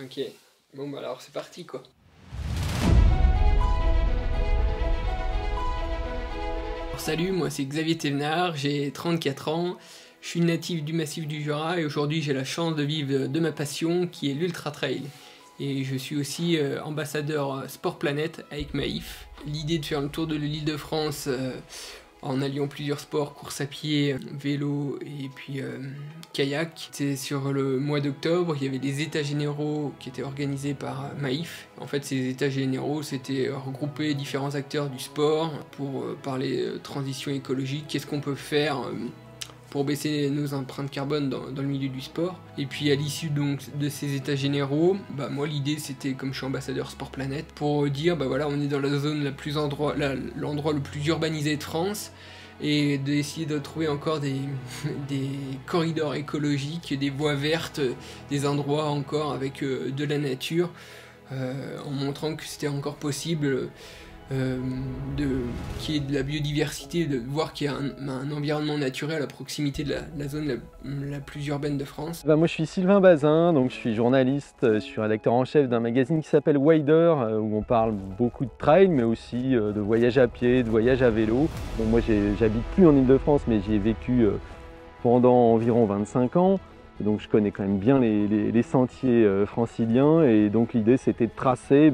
Ok, bon bah alors c'est parti quoi. Alors, salut, moi c'est Xavier Thévenard, j'ai 34 ans, je suis natif du massif du Jura et aujourd'hui j'ai la chance de vivre de ma passion qui est l'ultra trail. Et je suis aussi ambassadeur Sport Planète avec Maïf. L'idée de faire le tour de l'Île-de-France en alliant plusieurs sports, course à pied, vélo et puis kayak. C'était sur le mois d'octobre, il y avait des états généraux qui étaient organisés par Maïf. En fait, ces états généraux, c'était regrouper différents acteurs du sport pour parler transition écologique, qu'est-ce qu'on peut faire pour baisser nos empreintes carbone dans le milieu du sport. Et puis à l'issue donc de ces états généraux, bah moi l'idée c'était, comme je suis ambassadeur Sport Planète, pour dire bah voilà, on est dans la zone la plus l'endroit le plus urbanisé de France, et d'essayer de trouver encore des corridors écologiques, des voies vertes, des endroits encore avec de la nature, en montrant que c'était encore possible qu'il y ait de la biodiversité, de voir qu'il y a un environnement naturel à proximité de la zone la plus urbaine de France. Moi je suis Sylvain Bazin, donc je suis journaliste, je suis rédacteur en chef d'un magazine qui s'appelle Wider, où on parle beaucoup de trail, mais aussi de voyage à pied, de voyage à vélo. Donc moi j'habite plus en Île-de-France, mais j'y ai vécu pendant environ 25 ans. Donc je connais quand même bien les sentiers franciliens, et donc l'idée c'était de tracer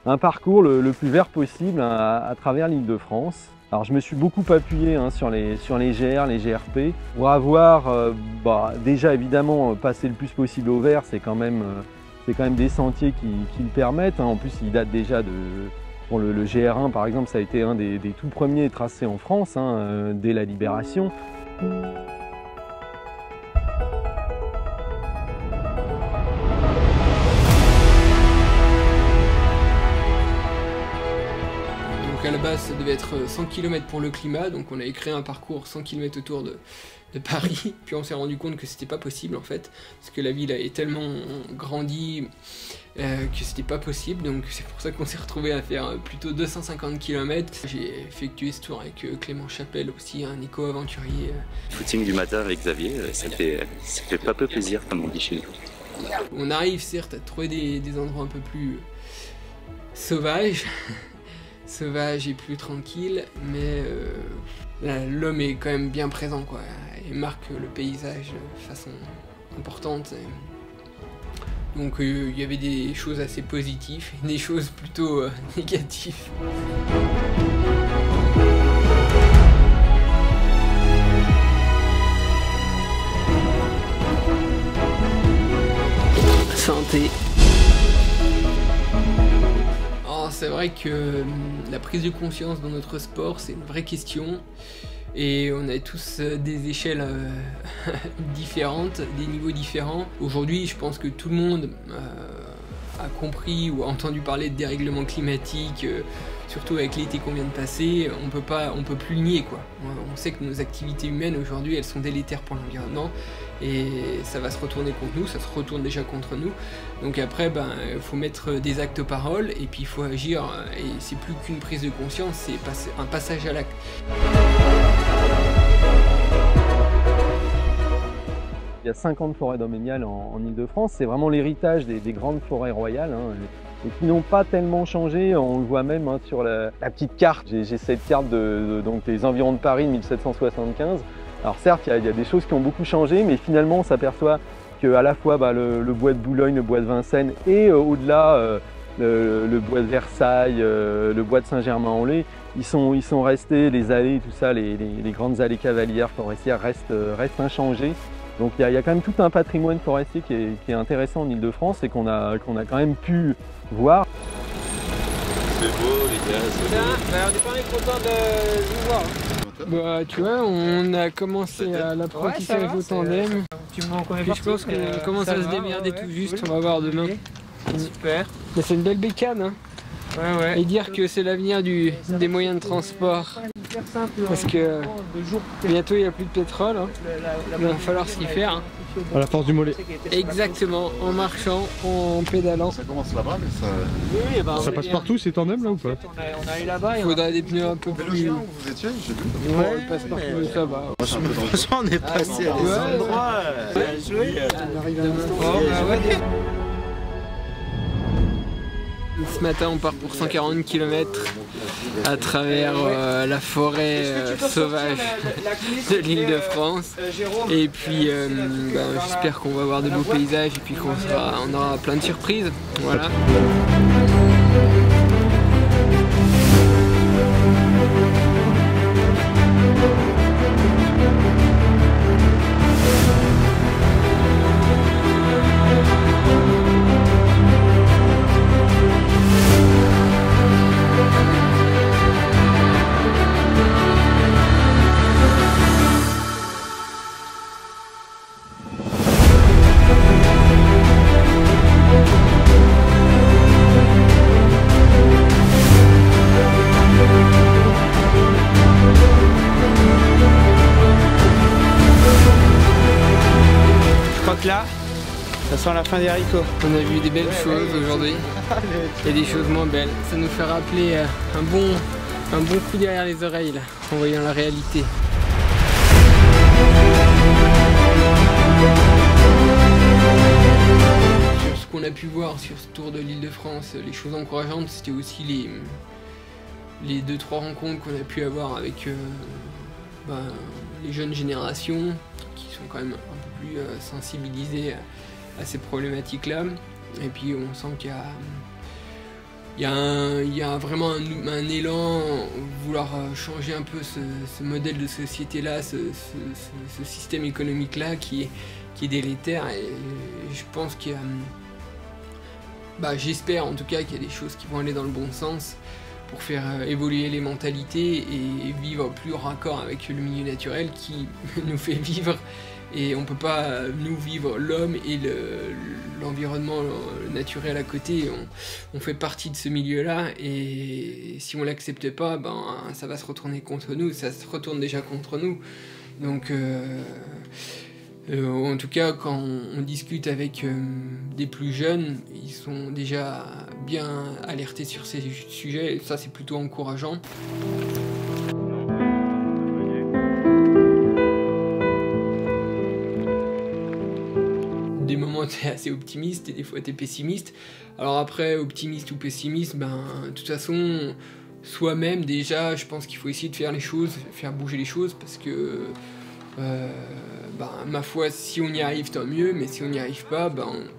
un parcours le plus vert possible à travers l'Île-de-France. Alors je me suis beaucoup appuyé sur les GR, les GRP, pour avoir déjà évidemment passé le plus possible au vert. C'est quand même des sentiers qui le permettent. En plus ils datent déjà de... Bon, le GR1 par exemple, ça a été un des tout premiers tracés en France, dès la Libération. À la base, ça devait être 100 km pour le climat, donc on avait créé un parcours 100 km autour de Paris, puis on s'est rendu compte que c'était pas possible en fait, parce que la ville avait tellement grandi que c'était pas possible, donc c'est pour ça qu'on s'est retrouvé à faire plutôt 250 km. J'ai effectué ce tour avec Clément Chapelle aussi, un éco-aventurier. Footing du matin avec Xavier, ça fait pas peu plaisir comme on dit chez nous. On arrive certes à trouver des endroits un peu plus sauvages, et plus tranquille, mais l'homme est quand même bien présent quoi, et marque le paysage de façon importante. Donc il y avait des choses assez positives et des choses plutôt négatives. Santé. C'est vrai que la prise de conscience dans notre sport, c'est une vraie question, et on a tous des échelles différentes, des niveaux différents. Aujourd'hui, je pense que tout le monde a compris ou a entendu parler de dérèglement climatique, surtout avec l'été qu'on vient de passer. On peut plus le nier quoi. On sait que nos activités humaines aujourd'hui, elles sont délétères pour l'environnement, et ça va se retourner contre nous, ça se retourne déjà contre nous. Donc après, il faut mettre des actes aux paroles, et puis il faut agir, et c'est plus qu'une prise de conscience, c'est un passage à l'acte. Il y a 50 forêts domaniales en Île-de-France, c'est vraiment l'héritage des grandes forêts royales, et qui n'ont pas tellement changé. On le voit même sur la petite carte. J'ai cette carte donc des environs de Paris de 1775. Alors certes, il y a des choses qui ont beaucoup changé, mais finalement on s'aperçoit qu'à la fois le bois de Boulogne, le bois de Vincennes, et au-delà le bois de Versailles, le bois de Saint-Germain-en-Laye, ils sont restés, les allées, tout ça, les grandes allées cavalières forestières restent inchangées. Donc il y a quand même tout un patrimoine forestier qui est intéressant en Île-de-France, et qu'on a quand même pu voir. C'est beau les gars, c'est beau. On n'est pas content de vous voir. Tu vois, on a commencé à l'apprentissage au tandem. Je pense qu'on commence à se démerder tout juste, on va voir demain. Super. Mais c'est une belle bécane, hein. Ouais. Et dire que c'est l'avenir des moyens de transport. Parce que bientôt il n'y a plus de pétrole, il va falloir s'y faire. À la force du mollet. Exactement, en marchant, en pédalant. Ça commence là-bas, mais ça... Ça passe partout ces tandems là ou pas? On a eu là-bas. Il faudrait des pneus un peu plus... où vous étiez, j'ai vu. Ouais, il passe partout, mais ça va. Franchement, on est passé à des endroits. On arrive à l'instant. ce matin on part pour 140 km à travers la forêt sauvage de l'Île-de-France. Et puis j'espère qu'on va voir de beaux paysages et puis qu'on aura plein de surprises. Voilà. Là, ça sent la fin des haricots. On a vu des belles choses aujourd'hui et des choses moins belles. Ça nous fait rappeler un bon coup derrière les oreilles là, en voyant la réalité. Sur ce qu'on a pu voir sur ce tour de l'Île-de-France, les choses encourageantes, c'était aussi les 2-3 rencontres qu'on a pu avoir avec les jeunes générations qui sont quand même un peu plus sensibilisés à ces problématiques-là. Et puis on sent qu'il y a vraiment un élan à vouloir changer un peu ce modèle de société-là, ce système économique-là qui est délétère. Et je pense qu'il y a... j'espère en tout cas qu'il y a des choses qui vont aller dans le bon sens pour faire évoluer les mentalités et vivre plus en raccord avec le milieu naturel qui nous fait vivre. Et on ne peut pas, nous, vivre l'homme et l'environnement naturel à côté. On fait partie de ce milieu-là et si on ne l'accepte pas, ça va se retourner contre nous, ça se retourne déjà contre nous. Donc, en tout cas, quand on discute avec des plus jeunes, ils sont déjà bien alertés sur ces sujets et ça, c'est plutôt encourageant. Des moments t'es assez optimiste et des fois t'es pessimiste. Alors après, optimiste ou pessimiste, de toute façon, soi-même déjà, je pense qu'il faut essayer de faire les choses, faire bouger les choses parce que ma foi, si on y arrive, tant mieux, mais si on n'y arrive pas,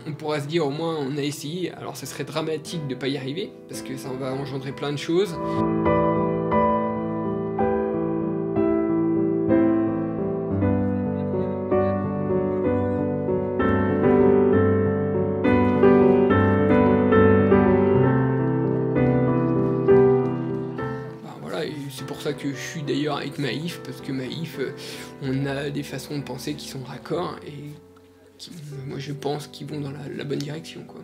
on pourra se dire au moins on a essayé. Alors ça serait dramatique de ne pas y arriver parce que ça va engendrer plein de choses. C'est pour ça que je suis d'ailleurs avec Maïf, parce que Maïf, on a des façons de penser qui sont raccords et qui, moi je pense qu'ils vont dans la bonne direction, quoi.